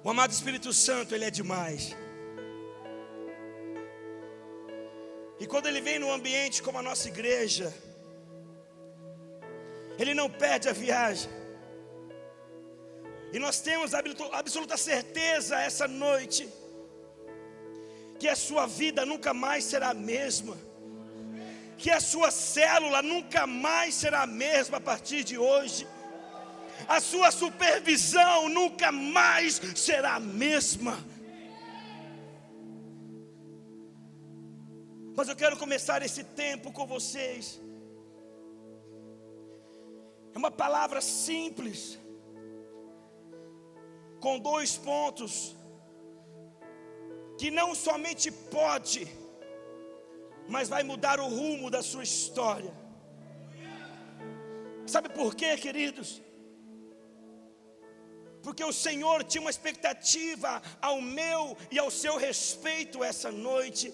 O amado Espírito Santo, Ele é demais. E quando Ele vem num ambiente como a nossa igreja, Ele não perde a viagem. E nós temos absoluta certeza essa noite que a sua vida nunca mais será a mesma, que a sua célula nunca mais será a mesma a partir de hoje, a sua supervisão nunca mais será a mesma. Mas eu quero começar esse tempo com vocês. É uma palavra simples, com 2 pontos, que não somente pode, mas vai mudar o rumo da sua história. Sabe por quê, queridos? Porque o Senhor tinha uma expectativa ao meu e ao seu respeito essa noite.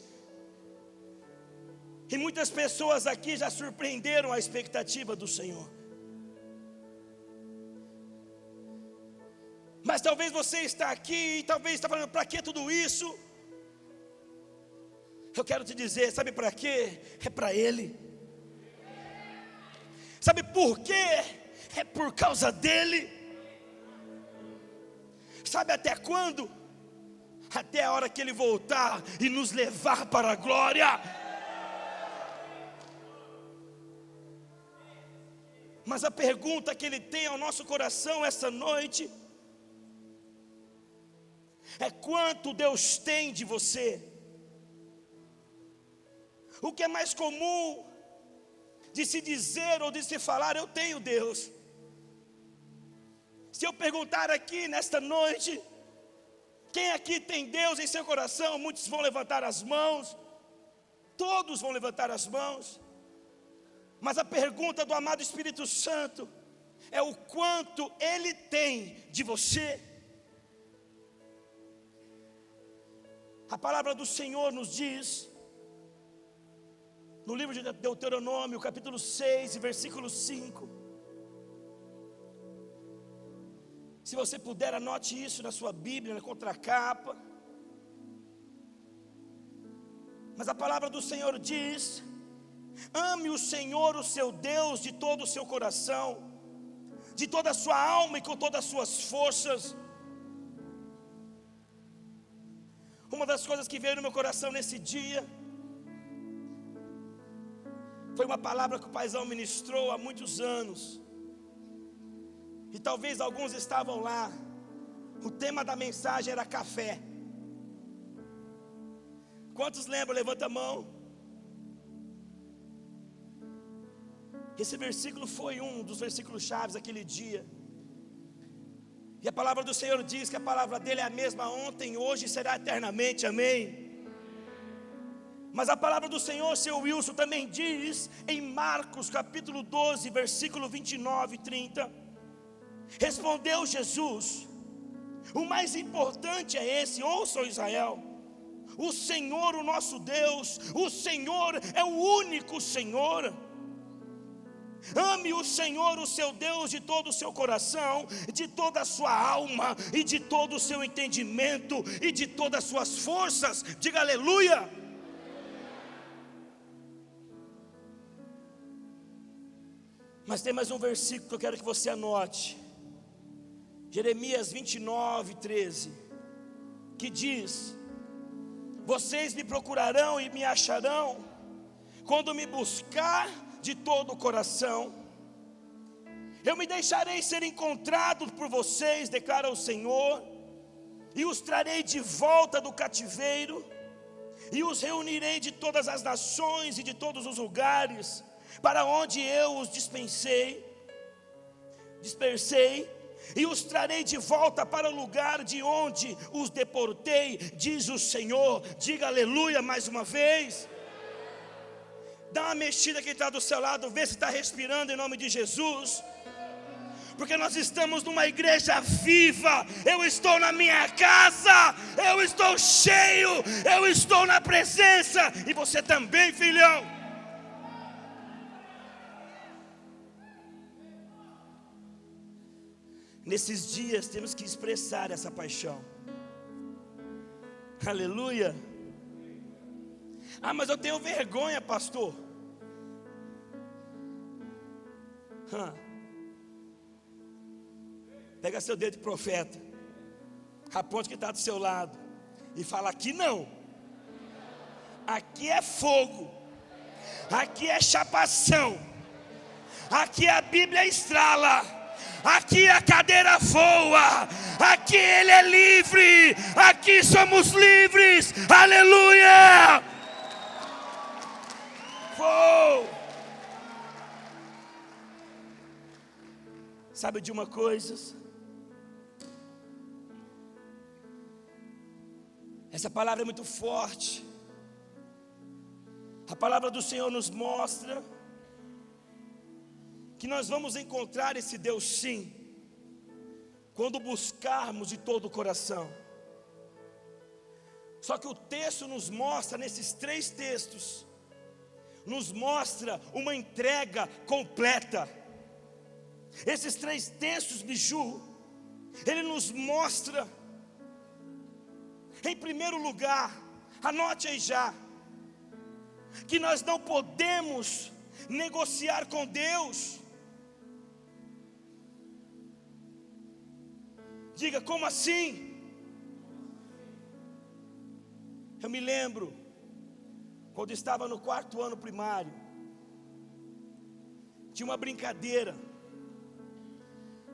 E muitas pessoas aqui já surpreenderam a expectativa do Senhor. Mas talvez você está aqui e talvez está falando, para que tudo isso? Eu quero te dizer, sabe para quê? É para Ele. Sabe por quê? É por causa dEle. Sabe até quando? Até a hora que Ele voltar e nos levar para a glória. Mas a pergunta que Ele tem ao nosso coração essa noite é: quanto Deus tem de você? O que é mais comum de se dizer ou de se falar: eu tenho Deus. Se eu perguntar aqui nesta noite, quem aqui tem Deus em seu coração? Muitos vão levantar as mãos, todos vão levantar as mãos. Mas a pergunta do amado Espírito Santo é o quanto Ele tem de você. A palavra do Senhor nos diz, no livro de Deuteronômio, capítulo 6, versículo 5. Se você puder, anote isso na sua Bíblia, na contracapa. Mas a palavra do Senhor diz: ame o Senhor, o seu Deus, de todo o seu coração, de toda a sua alma e com todas as suas forças. Uma das coisas que veio no meu coração nesse dia foi uma palavra que o paizão ministrou há muitos anos. E talvez alguns estavam lá. O tema da mensagem era café. Quantos lembram? Levanta a mão. Esse versículo foi um dos versículos chaves daquele dia. E a palavra do Senhor diz que a palavra dele é a mesma ontem, hoje e será eternamente, amém? Mas a palavra do Senhor, seu Wilson, também diz em Marcos capítulo 12, versículo 29 e 30. Respondeu Jesus: o mais importante é esse, ouçam Israel, o Senhor, o nosso Deus, o Senhor é o único Senhor. Ame o Senhor, o seu Deus, de todo o seu coração, de toda a sua alma, e de todo o seu entendimento, e de todas as suas forças. Diga aleluia. Mas tem mais um versículo que eu quero que você anote. Jeremias 29, 13, que diz: vocês me procurarão e me acharão, quando me buscar de todo o coração. Eu me deixarei ser encontrado por vocês, declara o Senhor, e os trarei de volta do cativeiro, e os reunirei de todas as nações e de todos os lugares, para onde eu os dispersei, e os trarei de volta para o lugar de onde os deportei, diz o Senhor. Diga aleluia mais uma vez. Dá uma mexida quem está do seu lado, vê se está respirando em nome de Jesus. Porque nós estamos numa igreja viva. Eu estou na minha casa, eu estou cheio, eu estou na presença. E você também, filhão. Nesses dias temos que expressar essa paixão. Aleluia. Ah, mas eu tenho vergonha, pastor. Pega seu dedo de profeta, aponte que está do seu lado e fala: aqui não, aqui é fogo, aqui é chapação, aqui a Bíblia estrala, aqui a cadeira voa, aqui ele é livre, aqui somos livres, aleluia. Sabe de uma coisa? Essa palavra é muito forte. A palavra do Senhor nos mostra que nós vamos encontrar esse Deus sim, quando buscarmos de todo o coração. Só que o texto nos mostra, nesses 3 textos, nos mostra uma entrega completa. Esses 3 textos, Biju, ele nos mostra, em primeiro lugar, anote aí já, que nós não podemos negociar com Deus. Diga, como assim? Eu me lembro, quando estava no 4º ano primário, tinha uma brincadeira.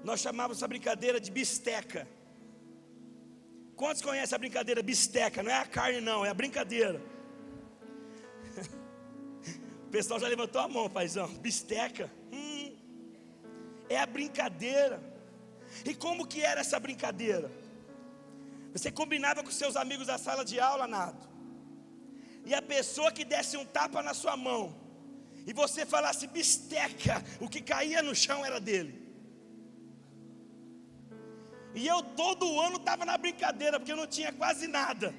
Nós chamávamos essa brincadeira de bisteca. Quantos conhecem a brincadeira bisteca? Não é a carne não, é a brincadeira. O pessoal já levantou a mão, paizão. Bisteca? É a brincadeira. E como que era essa brincadeira? Você combinava com seus amigos da sala de aula, Nato, e a pessoa que desse um tapa na sua mão, e você falasse bisteca, o que caía no chão era dele. E eu todo ano estava na brincadeira, porque eu não tinha quase nada.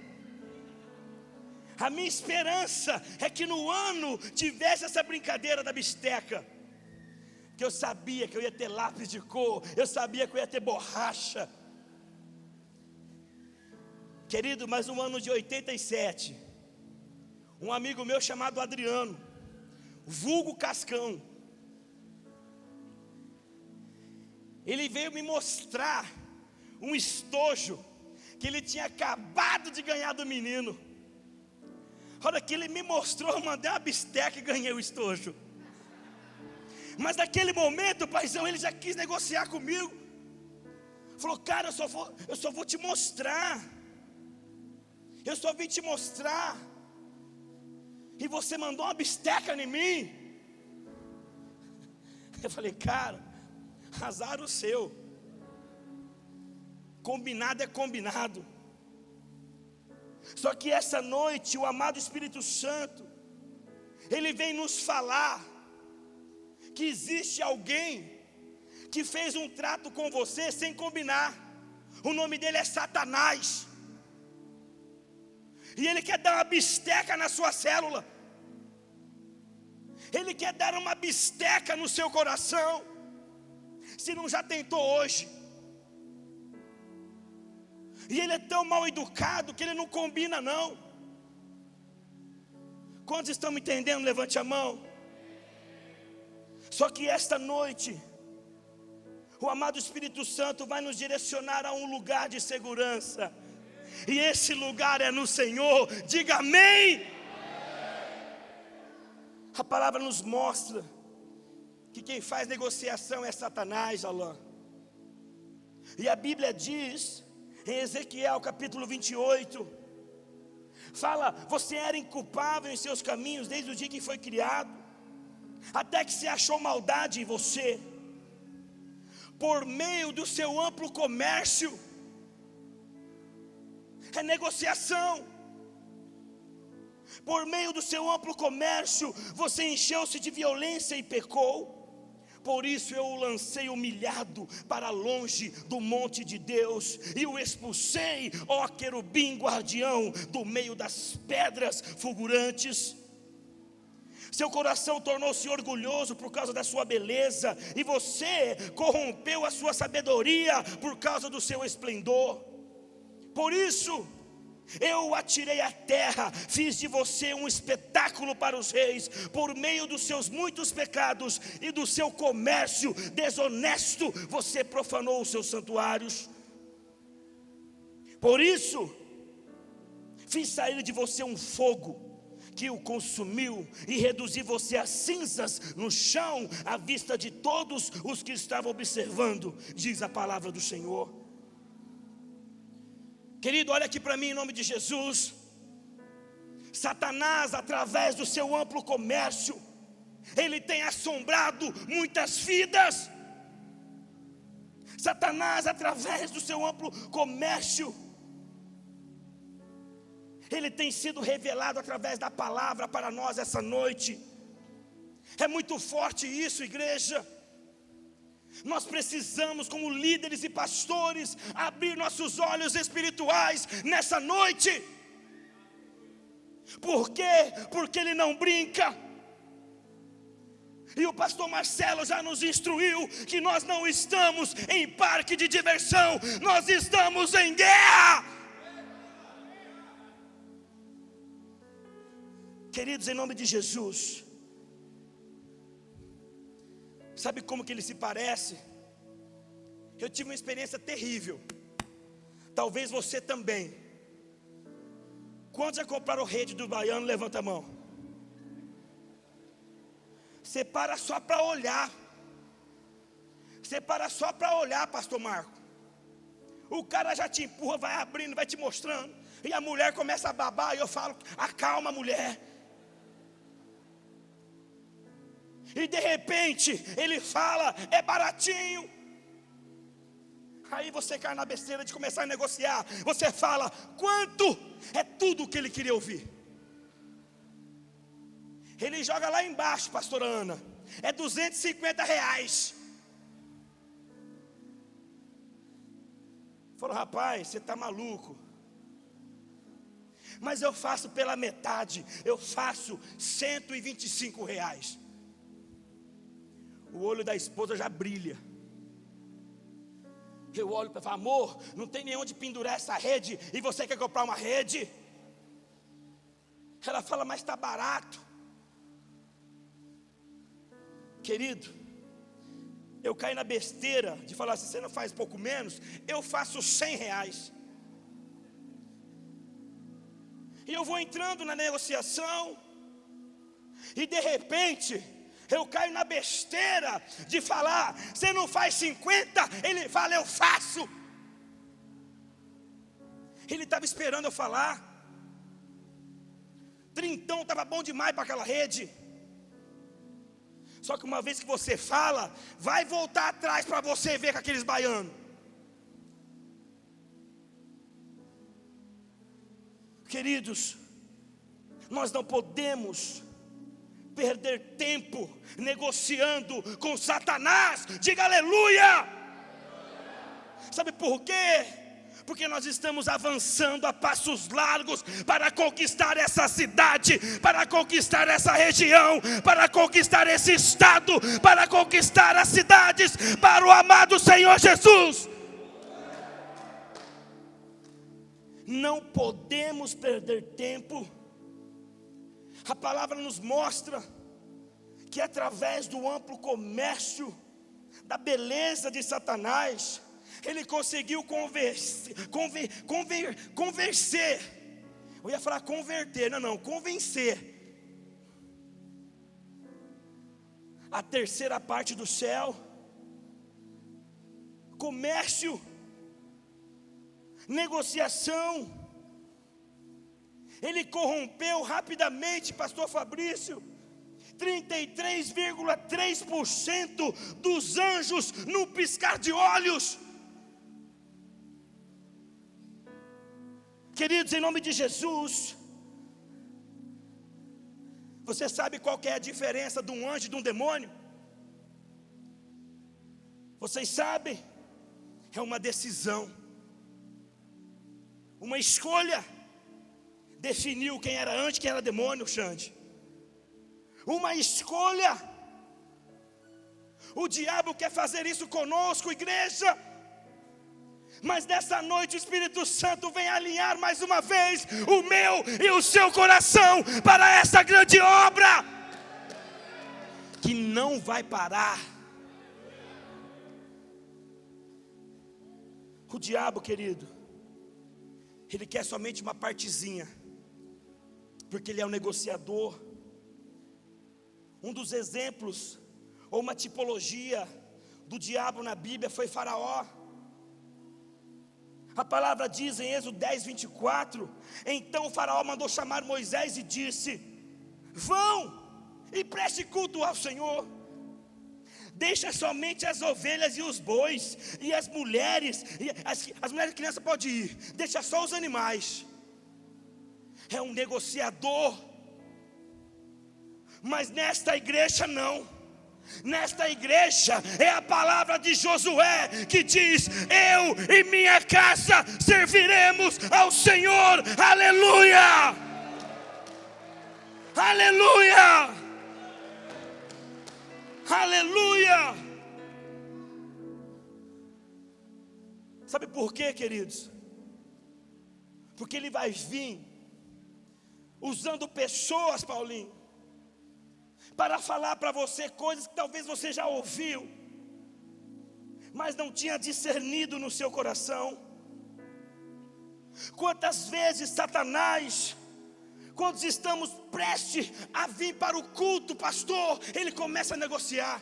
A minha esperança é que no ano tivesse essa brincadeira da bisteca, que eu sabia que eu ia ter lápis de cor, eu sabia que eu ia ter borracha. Querido, mas no ano de 87, um amigo meu chamado Adriano, vulgo Cascão, ele veio me mostrar um estojo que ele tinha acabado de ganhar do menino. A hora que ele me mostrou, eu mandei uma bisteca e ganhei o estojo. Mas naquele momento, paizão, ele já quis negociar comigo. Falou: cara, eu só vou te mostrar. Eu só vim te mostrar. E você mandou uma bisteca em mim. Eu falei: cara, azar o seu. Combinado é combinado. Só que essa noite o amado Espírito Santo, ele vem nos falar que existe alguém que fez um trato com você sem combinar. O nome dele é Satanás. E ele quer dar uma bisteca na sua célula. Ele quer dar uma bisteca no seu coração. Se não já tentou hoje. E ele é tão mal educado que ele não combina não. Quantos estão me entendendo? Levante a mão. Só que esta noite, o amado Espírito Santo vai nos direcionar a um lugar de segurança. E esse lugar é no Senhor. Diga amém. A palavra nos mostra que quem faz negociação é Satanás, Alain. E a Bíblia diz, em Ezequiel capítulo 28, fala: você era inculpável em seus caminhos desde o dia que foi criado, até que se achou maldade em você. Por meio do seu amplo comércio, é negociação. Por meio do seu amplo comércio, você encheu-se de violência e pecou. Por isso eu o lancei humilhado para longe do monte de Deus, e o expulsei, ó querubim guardião, do meio das pedras fulgurantes. Seu coração tornou-se orgulhoso por causa da sua beleza, e você corrompeu a sua sabedoria por causa do seu esplendor. Por isso Eu atirei à terra, fiz de você um espetáculo para os reis, por meio dos seus muitos pecados e do seu comércio desonesto, você profanou os seus santuários. Por isso, fiz sair de você um fogo que o consumiu e reduzi você a cinzas no chão, à vista de todos os que estavam observando, diz a palavra do Senhor. Querido, olha aqui para mim em nome de Jesus. Satanás, através do seu amplo comércio, ele tem assombrado muitas vidas. Satanás, através do seu amplo comércio, ele tem sido revelado através da palavra para nós essa noite. É muito forte isso, igreja. Nós precisamos, como líderes e pastores, abrir nossos olhos espirituais nessa noite. Por quê? Porque ele não brinca. E o pastor Marcelo já nos instruiu que nós não estamos em parque de diversão, nós estamos em guerra. Queridos, em nome de Jesus, sabe como que ele se parece? Eu tive uma experiência terrível. Talvez você também. Quantos já compraram rede do baiano? Levanta a mão. Você para só para olhar. Você para só para olhar, pastor Marco. O cara já te empurra, vai abrindo, vai te mostrando. E a mulher começa a babar. E eu falo, acalma, mulher. E de repente ele fala, é baratinho. Aí você cai na besteira de começar a negociar. Você fala, quanto? É tudo o que ele queria ouvir. Ele joga lá embaixo, pastora Ana, é R$250. Falou, rapaz, você está maluco. Mas eu faço pela metade, eu faço R$125. O olho da esposa já brilha. Eu olho para falar, amor, não tem nem onde pendurar essa rede, e você quer comprar uma rede? Ela fala, mas está barato. Querido, eu caí na besteira de falar assim, você não faz pouco menos? Eu faço R$100. E eu vou entrando na negociação, e de repente eu caio na besteira de falar, você não faz 50? Ele fala, eu faço. Ele estava esperando eu falar. Trintão estava bom demais para aquela rede. Só que uma vez que você fala, vai voltar atrás para você ver com aqueles baianos. Queridos, nós não podemos perder tempo negociando com Satanás. Diga aleluia. Sabe por quê? Porque nós estamos avançando a passos largos para conquistar essa cidade, para conquistar essa região, para conquistar esse estado, para conquistar as cidades, para o amado Senhor Jesus. Não podemos perder tempo. A palavra nos mostra que através do amplo comércio, da beleza de Satanás, ele conseguiu convencer. Eu ia falar converter, convencer a terceira parte do céu. Comércio, negociação. Ele corrompeu rapidamente, pastor Fabrício, 33,3% dos anjos no piscar de olhos. Queridos, em nome de Jesus, você sabe qual que é a diferença de um anjo e de um demônio? Vocês sabem? É uma decisão, uma escolha. Definiu quem era anjo e quem era demônio, Xande. Uma escolha. O diabo quer fazer isso conosco, igreja. Mas nessa noite o Espírito Santo vem alinhar mais uma vez o meu e o seu coração para essa grande obra, que não vai parar. O diabo, querido, ele quer somente uma partezinha, porque ele é um negociador. Um dos exemplos, ou uma tipologia do diabo na Bíblia foi Faraó. A palavra diz em Êxodo 10, 24: então o Faraó mandou chamar Moisés e disse: vão e preste culto ao Senhor, deixa somente as ovelhas e os bois, e as mulheres, as mulheres e crianças podem ir, deixa só os animais. É um negociador. Mas nesta igreja não. Nesta igreja é a palavra de Josué que diz: eu e minha casa serviremos ao Senhor. Aleluia! Aleluia! Aleluia! Sabe por quê, queridos? Porque ele vai vir usando pessoas, Paulinho, para falar para você coisas que talvez você já ouviu, mas não tinha discernido no seu coração. Quantas vezes Satanás, quando estamos prestes a vir para o culto, pastor, ele começa a negociar.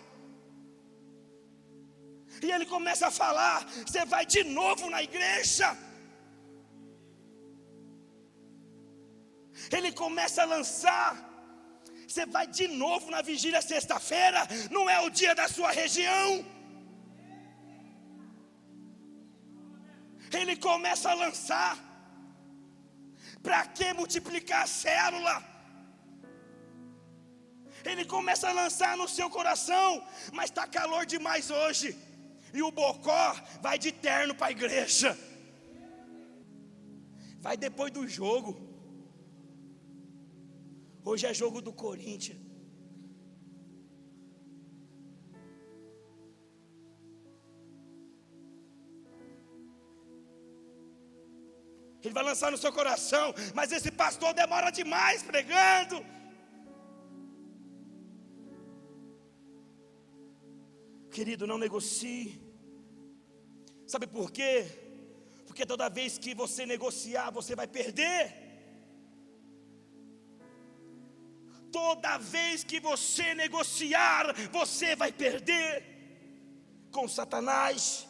E ele começa a falar: você vai de novo na igreja. Ele começa a lançar: você vai de novo na vigília sexta-feira, não é o dia da sua região. Ele começa a lançar: para que multiplicar a célula? Ele começa a lançar no seu coração: mas está calor demais hoje, e o bocó vai de terno para a igreja, vai depois do jogo. Hoje é jogo do Corinthians. Ele vai lançar no seu coração: mas esse pastor demora demais pregando. Querido, não negocie. Sabe por quê? Porque toda vez que você negociar, você vai perder. Toda vez que você negociar, você vai perder com Satanás.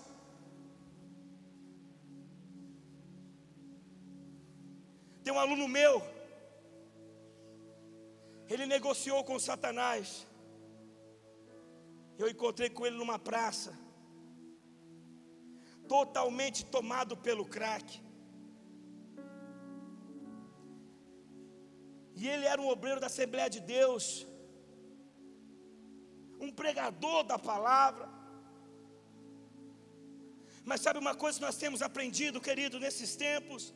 Tem um aluno meu, ele negociou com Satanás. Eu encontrei com ele numa praça, totalmente tomado pelo crack. E ele era um obreiro da Assembleia de Deus, um pregador da palavra. Mas sabe uma coisa que nós temos aprendido, querido, nesses tempos?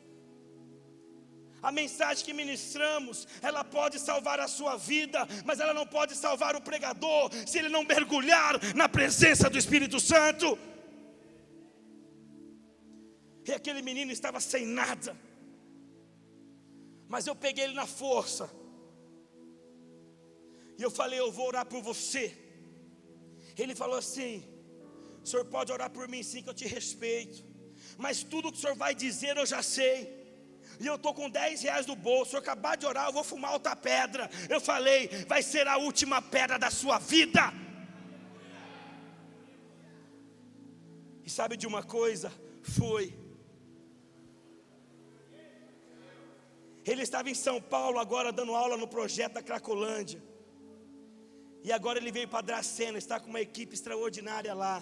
A mensagem que ministramos, ela pode salvar a sua vida, mas ela não pode salvar o pregador, se ele não mergulhar na presença do Espírito Santo. E aquele menino estava sem nada, mas eu peguei ele na força, e eu falei: eu vou orar por você. Ele falou assim: o senhor pode orar por mim sim, que eu te respeito, mas tudo que o senhor vai dizer eu já sei, e eu estou com 10 reais no bolso, eu acabar de orar, eu vou fumar outra pedra. Eu falei: vai ser a última pedra da sua vida. E sabe de uma coisa? Foi. Ele estava em São Paulo agora dando aula no projeto da Cracolândia, e agora ele veio para Dracena, está com uma equipe extraordinária lá.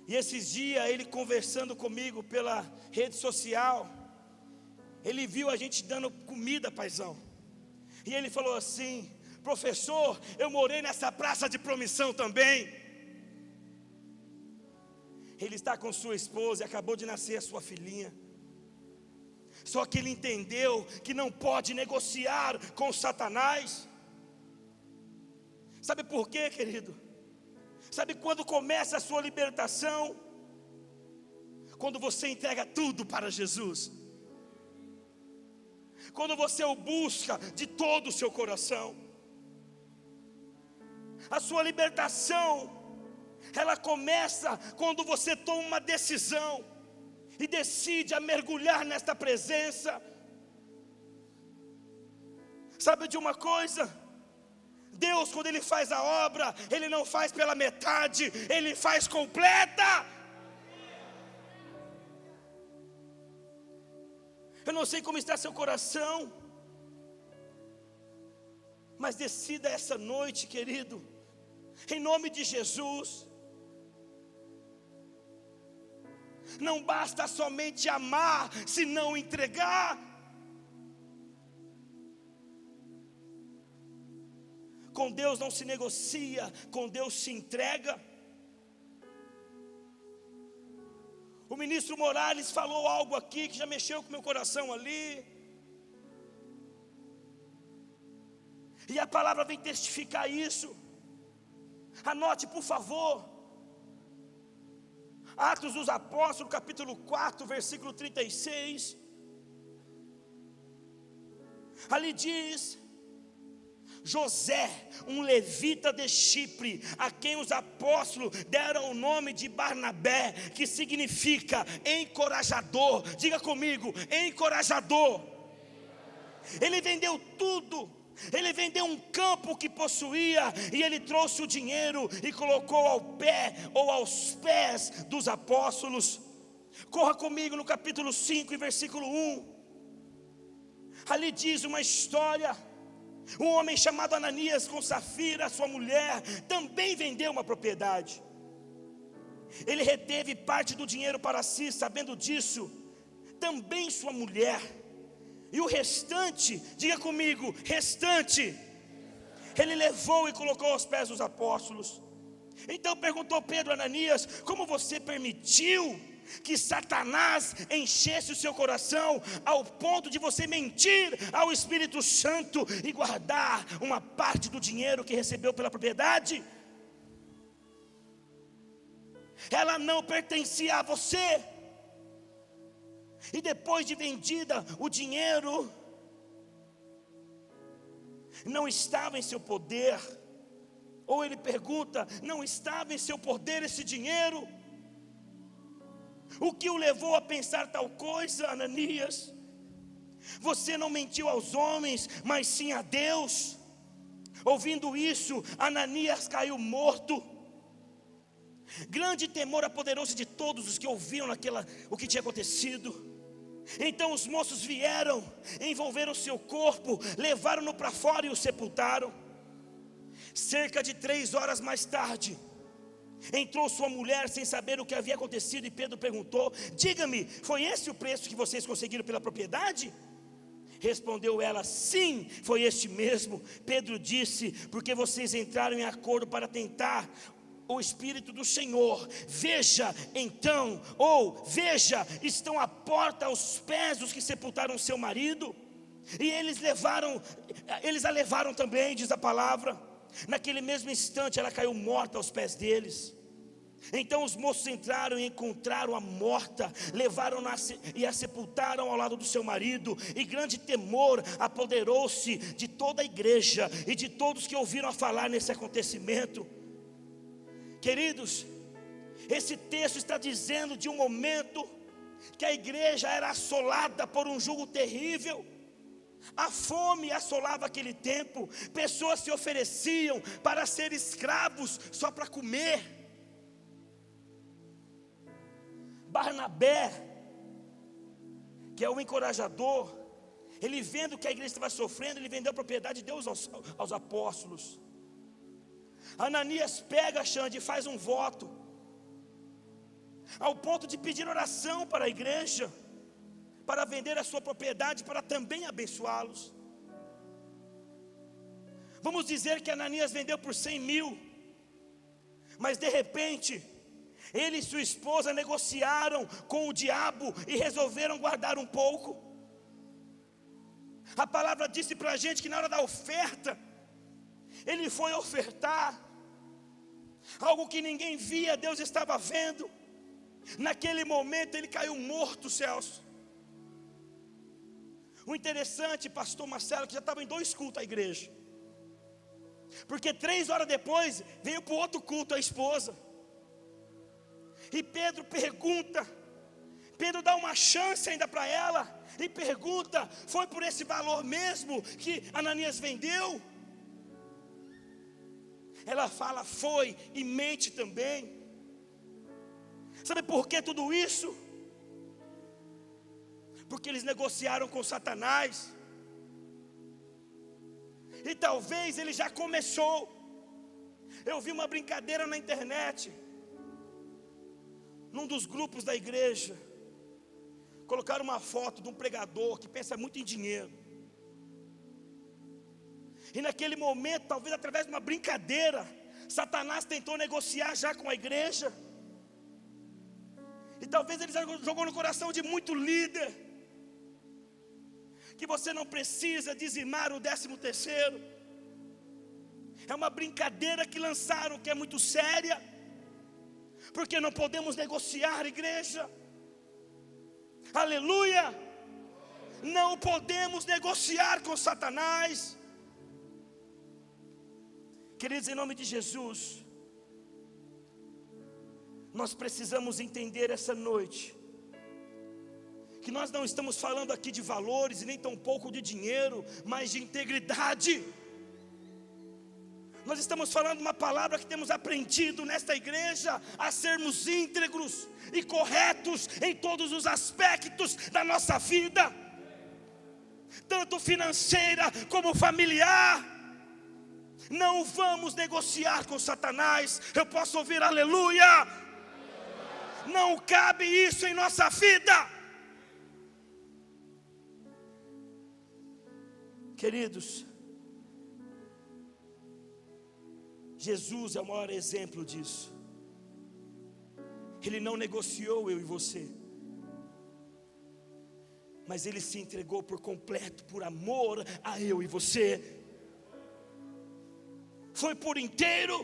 E esses dias ele conversando comigo pela rede social, ele viu a gente dando comida, paizão, e ele falou assim: professor, eu morei nessa praça de Promissão também. Ele está com sua esposa e acabou de nascer a sua filhinha. Só que ele entendeu que não pode negociar com Satanás. Sabe por quê, querido? Sabe quando começa a sua libertação? Quando você entrega tudo para Jesus, quando você o busca de todo o seu coração, a sua libertação, ela começa quando você toma uma decisão e decide a mergulhar nesta presença. Sabe de uma coisa? Deus, quando Ele faz a obra, Ele não faz pela metade, Ele faz completa. Eu não sei como está seu coração, mas decida essa noite, querido, em nome de Jesus. Não basta somente amar, se não entregar. Com Deus não se negocia, com Deus se entrega. O ministro Morales falou algo aqui que já mexeu com meu coração ali. E a palavra vem testificar isso. Anote, por favor. Atos dos Apóstolos, capítulo 4, versículo 36. Ali diz: José, um levita de Chipre, a quem os apóstolos deram o nome de Barnabé, que significa encorajador. Diga comigo, encorajador. Ele vendeu tudo. Ele vendeu um campo que possuía, e ele trouxe o dinheiro e colocou ao pé ou aos pés dos apóstolos. Corra comigo no capítulo 5 e versículo 1. Ali diz uma história. Um homem chamado Ananias, com Safira, sua mulher, também vendeu uma propriedade. Ele reteve parte do dinheiro para si, sabendo disso, também sua mulher. E o restante, diga comigo, restante, ele levou e colocou aos pés dos apóstolos. Então perguntou Pedro a Ananias: como você permitiu que Satanás enchesse o seu coração ao ponto de você mentir ao Espírito Santo e guardar uma parte do dinheiro que recebeu pela propriedade? Ela não pertencia a você. E depois de vendida, o dinheiro não estava em seu poder. Ou ele pergunta: não estava em seu poder esse dinheiro? O que o levou a pensar tal coisa, Ananias? Você não mentiu aos homens, mas sim a Deus. Ouvindo isso, Ananias caiu morto. Grande temor apoderou-se de todos os que ouviram o que tinha acontecido. Então os moços vieram, envolveram seu corpo, levaram-no para fora e o sepultaram. Cerca de 3 horas mais tarde, entrou sua mulher sem saber o que havia acontecido, e Pedro perguntou: diga-me, foi esse o preço que vocês conseguiram pela propriedade? Respondeu ela: sim, foi este mesmo. Pedro disse: porque vocês entraram em acordo para tentar o Espírito do Senhor. Veja então, veja, estão à porta aos pés dos que sepultaram seu marido. E eles a levaram também, diz a palavra. Naquele mesmo instante ela caiu morta aos pés deles. Então os moços entraram e encontraram a morta, levaram-na e a sepultaram ao lado do seu marido. E grande temor apoderou-se de toda a igreja e de todos que ouviram a falar nesse acontecimento. Queridos, esse texto está dizendo de um momento que a igreja era assolada por um jugo terrível. A fome assolava aquele tempo. Pessoas se ofereciam para ser escravos só para comer. Barnabé, que é o encorajador, ele vendo que a igreja estava sofrendo, ele vendeu a propriedade de Deus aos apóstolos. Ananias pega, Xande, e faz um voto, ao ponto de pedir oração para a igreja, para vender a sua propriedade, para também abençoá-los. Vamos dizer que Ananias vendeu por 100 mil, mas de repente, ele e sua esposa negociaram com o diabo e resolveram guardar um pouco. A palavra disse para a gente que na hora da oferta, ele foi ofertar algo que ninguém via, Deus estava vendo. Naquele momento ele caiu morto, Celso. O interessante, pastor Marcelo, que já estava em 2 cultos a igreja. Porque 3 horas depois veio para o outro culto a esposa. E Pedro pergunta, Pedro dá uma chance ainda para ela. E pergunta, foi por esse valor mesmo que Ananias vendeu? Ela fala, foi, e mente também. Sabe por que tudo isso? Porque eles negociaram com Satanás. E talvez ele já começou. Eu vi uma brincadeira na internet, num dos grupos da igreja. Colocaram uma foto de um pregador que pensa muito em dinheiro. E naquele momento, talvez através de uma brincadeira, Satanás tentou negociar já com a igreja. E talvez ele jogou no coração de muito líder, que você não precisa dizimar o 13º. É uma brincadeira que lançaram, que é muito séria. Porque não podemos negociar, igreja. Aleluia. Não podemos negociar com Satanás. Queridos, em nome de Jesus, nós precisamos entender essa noite que nós não estamos falando aqui de valores e nem tão pouco de dinheiro, mas de integridade. Nós estamos falando uma palavra que temos aprendido nesta igreja, a sermos íntegros e corretos em todos os aspectos da nossa vida, tanto financeira como familiar. Não vamos negociar com Satanás. Eu posso ouvir aleluia? Não cabe isso em nossa vida. Queridos, Jesus é o maior exemplo disso. Ele não negociou eu e você, mas Ele se entregou por completo, por amor a eu e você. Foi por inteiro.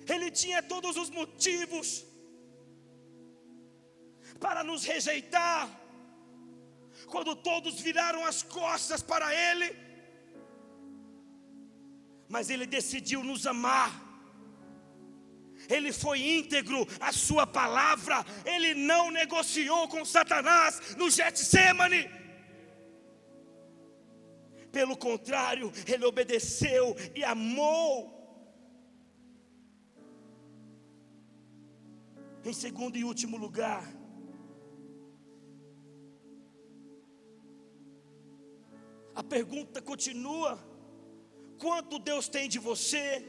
Ele tinha todos os motivos para nos rejeitar, quando todos viraram as costas para Ele, mas Ele decidiu nos amar. Ele foi íntegro à sua palavra. Ele não negociou com Satanás no Getsemane. Pelo contrário, Ele obedeceu e amou. Em segundo e último lugar, a pergunta continua: quanto Deus tem de você?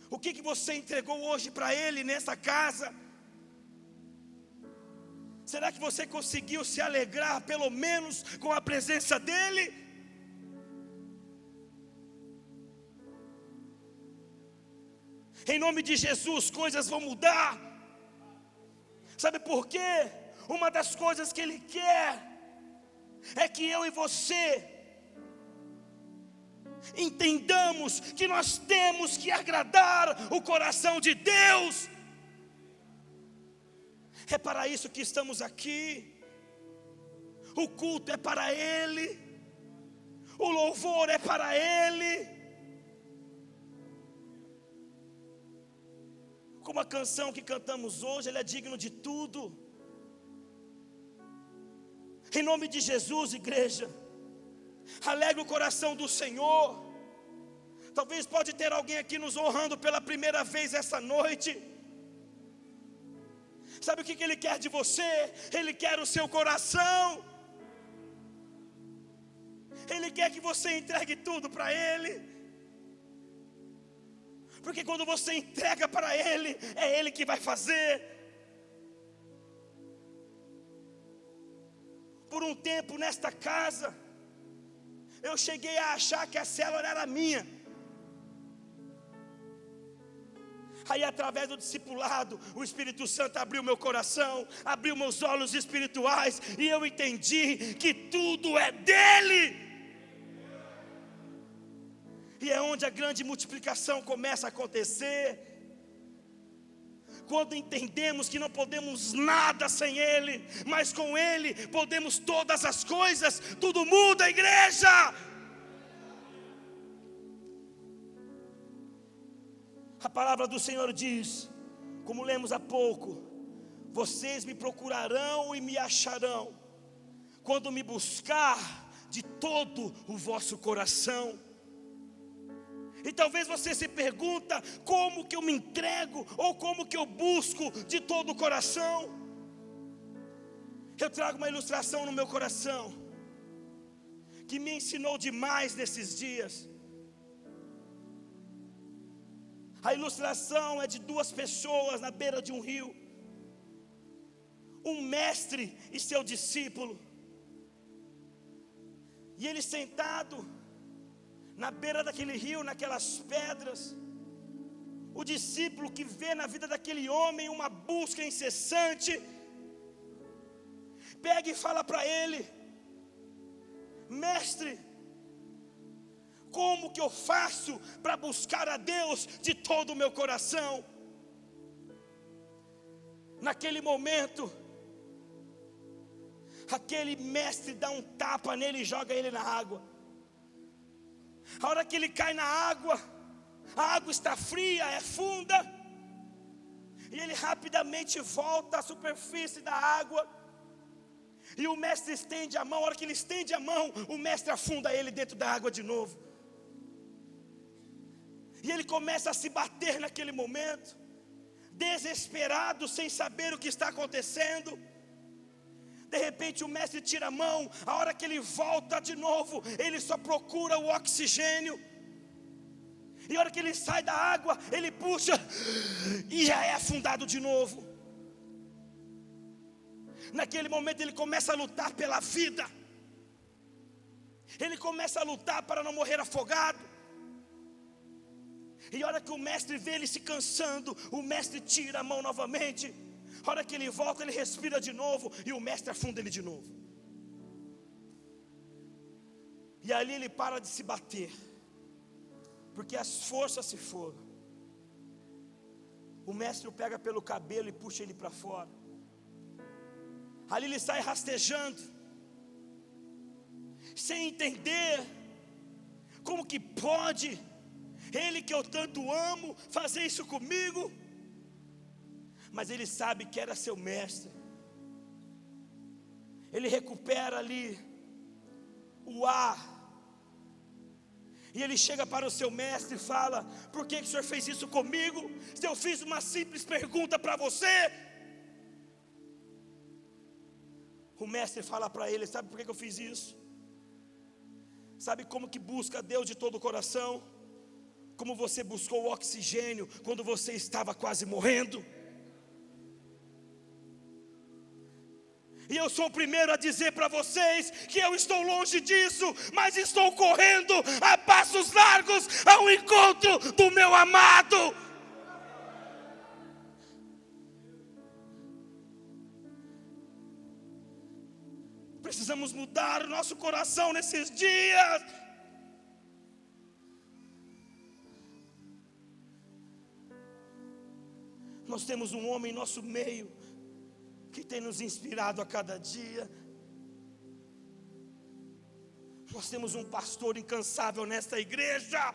O que você entregou hoje para Ele nessa casa? Será que você conseguiu se alegrar pelo menos com a presença dEle? Em nome de Jesus, coisas vão mudar. Sabe por quê? Uma das coisas que Ele quer é que eu e você entendamos que nós temos que agradar o coração de Deus. É para isso que estamos aqui. O culto é para Ele, o louvor é para Ele. Como a canção que cantamos hoje, Ele é digno de tudo. Em nome de Jesus, igreja, alegre o coração do Senhor. Talvez pode ter alguém aqui nos honrando pela primeira vez essa noite. Sabe o que Ele quer de você? Ele quer o seu coração. Ele quer que você entregue tudo para Ele. Porque quando você entrega para Ele, é Ele que vai fazer. Por um tempo nesta casa, eu cheguei a achar que a célula era minha. Aí através do discipulado, o Espírito Santo abriu meu coração, abriu meus olhos espirituais, e eu entendi que tudo é dEle. E é onde a grande multiplicação começa a acontecer. quando entendemos que não podemos nada sem Ele, mas com Ele podemos todas as coisas, tudo muda, igreja. A palavra do Senhor diz, como lemos há pouco: vocês me procurarão e me acharão, quando me buscar de todo o vosso coração. E talvez você se pergunta: como que eu me entrego, ou como que eu busco de todo o coração? Eu trago uma ilustração no meu coração, que me ensinou demais nesses dias. A ilustração é de duas pessoas na beira de um rio, um mestre e seu discípulo. E ele sentado na beira daquele rio, naquelas pedras, o discípulo que vê na vida daquele homem uma busca incessante, pega e fala para ele: mestre, como que eu faço para buscar a Deus de todo o meu coração? Naquele momento, aquele mestre dá um tapa nele e joga ele na água. A hora que ele cai na água, a água está fria, é funda, e ele rapidamente volta à superfície da água. E o mestre estende a mão. A hora que ele estende a mão, o mestre afunda ele dentro da água de novo. E ele começa a se bater naquele momento, desesperado, sem saber o que está acontecendo. De repente o mestre tira a mão. A hora que ele volta de novo, ele só procura o oxigênio. E a hora que ele sai da água, ele puxa e já é afundado de novo. Naquele momento ele começa a lutar pela vida. Ele começa a lutar para não morrer afogado. E a hora que o mestre vê ele se cansando, o mestre tira a mão novamente. A hora que ele volta, ele respira de novo, e o mestre afunda ele de novo. E ali ele para de se bater, porque as forças se foram. O mestre o pega pelo cabelo e puxa ele para fora. Ali ele sai rastejando, sem entender como que pode Ele que eu tanto amo fazer isso comigo. Mas ele sabe que era seu mestre. Ele recupera ali o ar, e ele chega para o seu mestre e fala: por que o senhor fez isso comigo? Se eu fiz uma simples pergunta para você. O mestre fala para ele: sabe por que eu fiz isso? Sabe como que busca Deus de todo o coração? Como você buscou o oxigênio quando você estava quase morrendo. E eu sou o primeiro a dizer para vocês que eu estou longe disso, mas estou correndo a passos largos ao encontro do meu amado. Precisamos mudar o nosso coração nesses dias. Nós temos um homem em nosso meio que tem nos inspirado a cada dia. Nós temos um pastor incansável nesta igreja,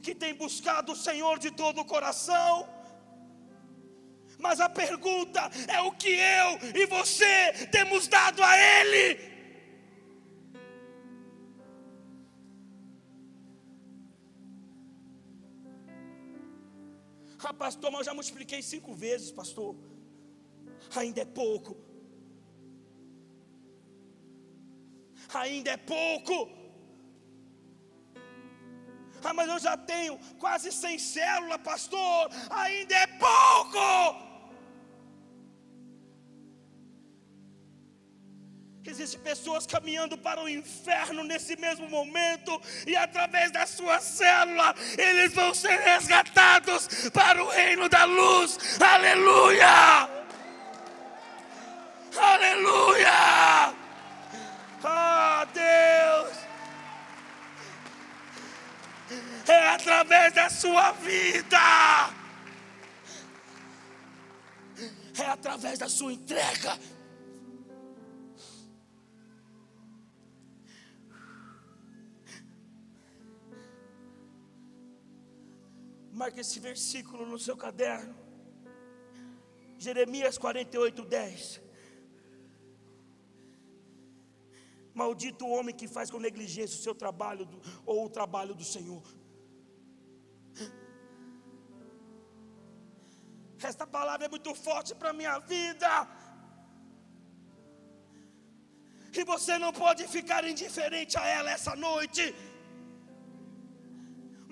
que tem buscado o Senhor de todo o coração. Mas a pergunta é: o que eu e você temos dado a Ele? Ah, pastor, mas eu já multipliquei 5 vezes, pastor. Ainda é pouco. Ainda é pouco. Ah, mas eu já tenho quase 100 células, pastor. Ainda é pouco. Existem pessoas caminhando para o inferno nesse mesmo momento, e através da sua célula eles vão ser resgatados para o reino da luz. Aleluia! Aleluia! Ah, Deus! É através da sua vida. É através da sua entrega. Marque esse versículo no seu caderno. Jeremias 48:10. Maldito o homem que faz com negligência o seu trabalho ou o trabalho do Senhor. Esta palavra é muito forte para a minha vida. E você não pode ficar indiferente a ela essa noite.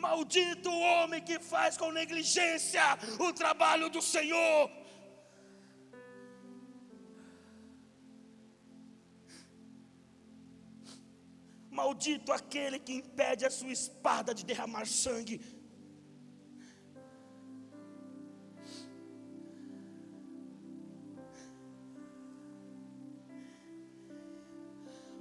Maldito o homem que faz com negligência o trabalho do Senhor. Maldito aquele que impede a sua espada de derramar sangue.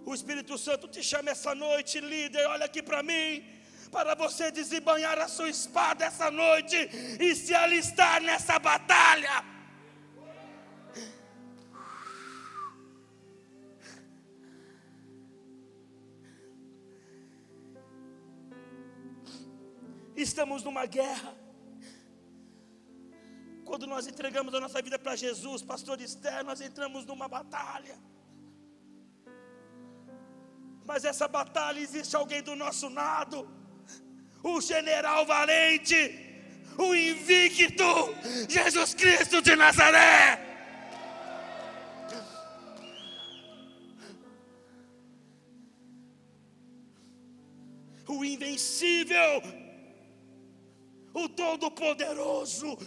O Espírito Santo te chama essa noite, líder, olha aqui para mim, para você desembanhar a sua espada essa noite e se alistar nessa batalha. Estamos numa guerra. Quando nós entregamos a nossa vida para Jesus, pastor Esther, nós entramos numa batalha. Mas essa batalha existe alguém do nosso lado, o general valente, o invicto, Jesus Cristo de Nazaré. O invencível, o todo-poderoso,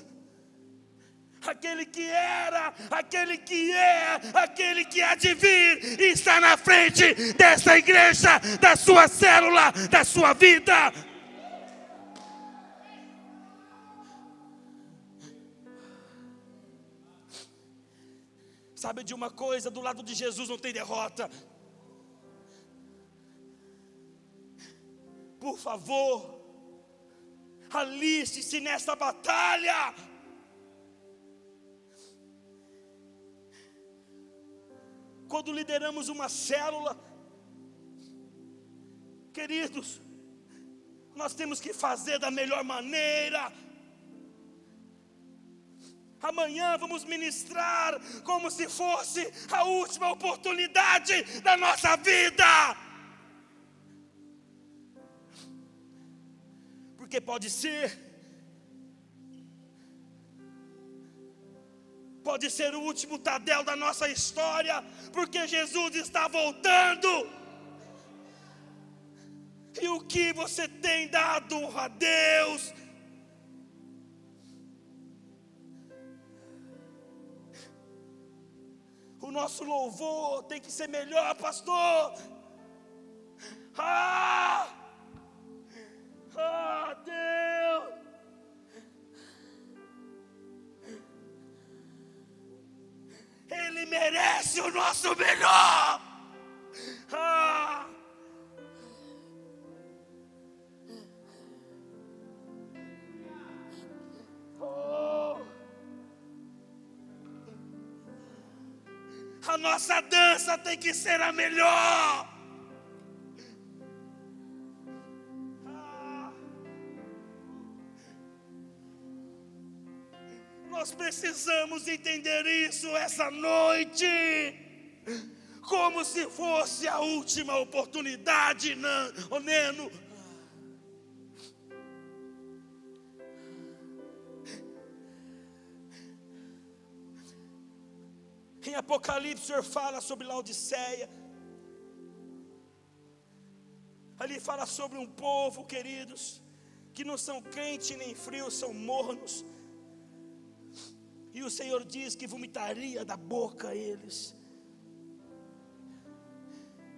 aquele que era, aquele que é, aquele que há de vir, e está na frente dessa igreja, da sua célula, da sua vida. Sabe de uma coisa, do lado de Jesus não tem derrota. Por favor, aliste-se nessa batalha. Quando lideramos uma célula, queridos, nós temos que fazer da melhor maneira. Amanhã vamos ministrar como se fosse a última oportunidade da nossa vida. Porque pode ser o último Tadel da nossa história, porque Jesus está voltando. E o que você tem dado a Deus? O nosso louvor tem que ser melhor, pastor. Deus. Ele merece o nosso melhor. A nossa dança tem que ser a melhor. Nós precisamos entender isso essa noite, como se fosse a última oportunidade, Neno. Em Apocalipse o Senhor fala sobre Laodiceia. Ali fala sobre um povo, queridos, que não são crentes nem frios, são mornos. E o Senhor diz que vomitaria da boca eles.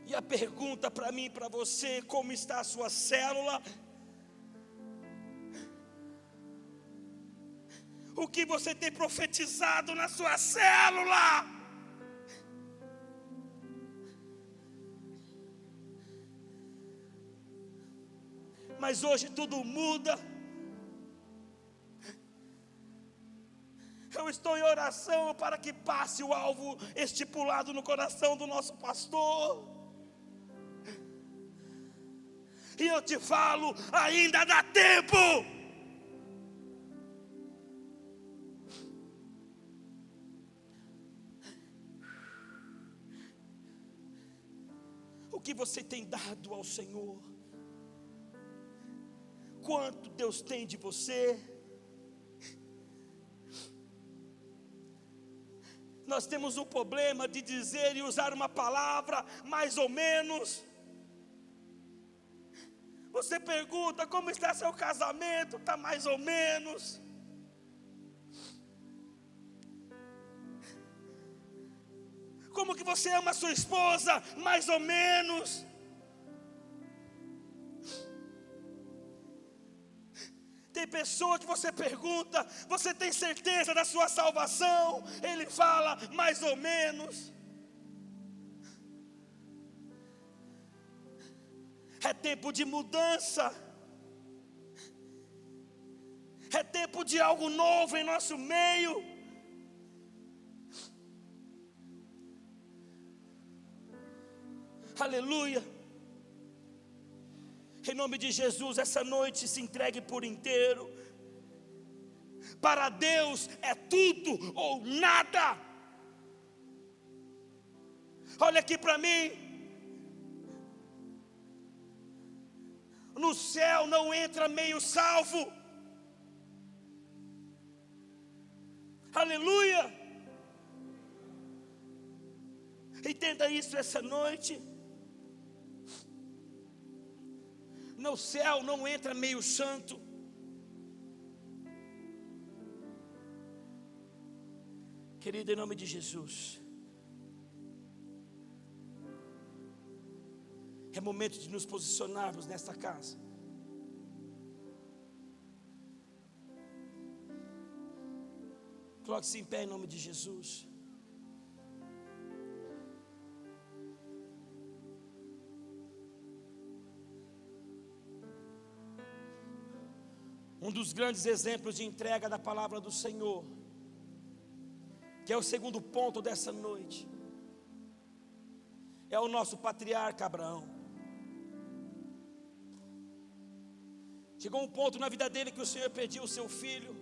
E a pergunta para mim e para você: como está a sua célula? O que você tem profetizado na sua célula? Mas hoje tudo muda. Eu estou em oração para que passe o alvo estipulado no coração do nosso pastor. E eu te falo, ainda dá tempo. O que você tem dado ao Senhor? Quanto Deus tem de você? Nós temos um problema de dizer e usar uma palavra mais ou menos. Você pergunta como está seu casamento, está mais ou menos. Como que você ama sua esposa, mais ou menos. Tem pessoa que você pergunta, você tem certeza da sua salvação? Ele fala, mais ou menos. É tempo de mudança. É tempo de algo novo em nosso meio. Aleluia. Em nome de Jesus, essa noite se entregue por inteiro. Para Deus é tudo ou nada. Olha aqui para mim. No céu não entra meio salvo. Aleluia. Entenda isso essa noite. No céu não entra meio santo. Querido, em nome de Jesus, é momento de nos posicionarmos nesta casa. Coloque-se em pé em nome de Jesus. Um dos grandes exemplos de entrega da palavra do Senhor, que é o segundo ponto dessa noite, é o nosso patriarca Abraão. Chegou um ponto na vida dele que o Senhor pediu o seu filho.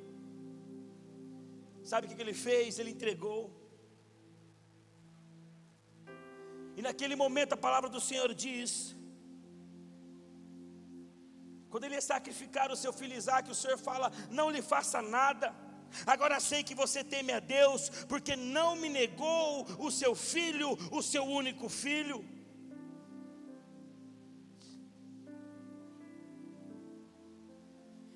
Sabe o que ele fez? Ele entregou. E naquele momento a palavra do Senhor diz, quando ele ia sacrificar o seu filho Isaque, o Senhor fala, não lhe faça nada. Agora sei que você teme a Deus, porque não me negou o seu filho, o seu único filho.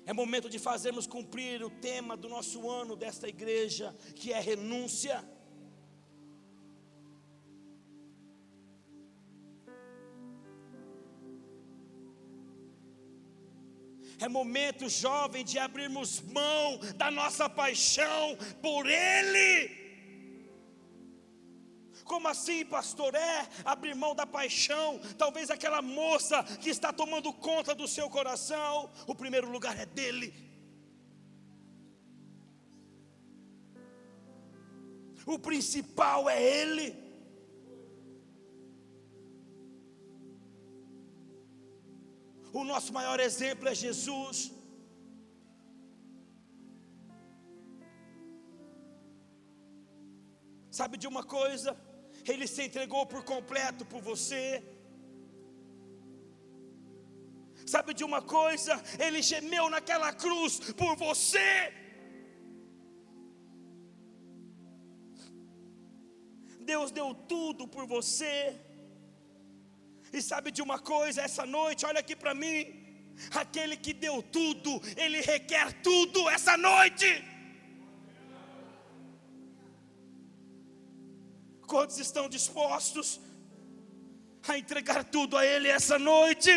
É momento de fazermos cumprir o tema do nosso ano desta igreja, que é renúncia. É momento, jovem, de abrirmos mão da nossa paixão por Ele. Como assim, pastor? É abrir mão da paixão. Talvez aquela moça que está tomando conta do seu coração, o primeiro lugar é dele. O principal é Ele. O nosso maior exemplo é Jesus. Sabe de uma coisa? Ele se entregou por completo por você. Sabe de uma coisa? Ele gemeu naquela cruz por você. Deus deu tudo por você. E sabe de uma coisa, essa noite, olha aqui para mim, aquele que deu tudo, Ele requer tudo essa noite. Quantos estão dispostos a entregar tudo a Ele essa noite?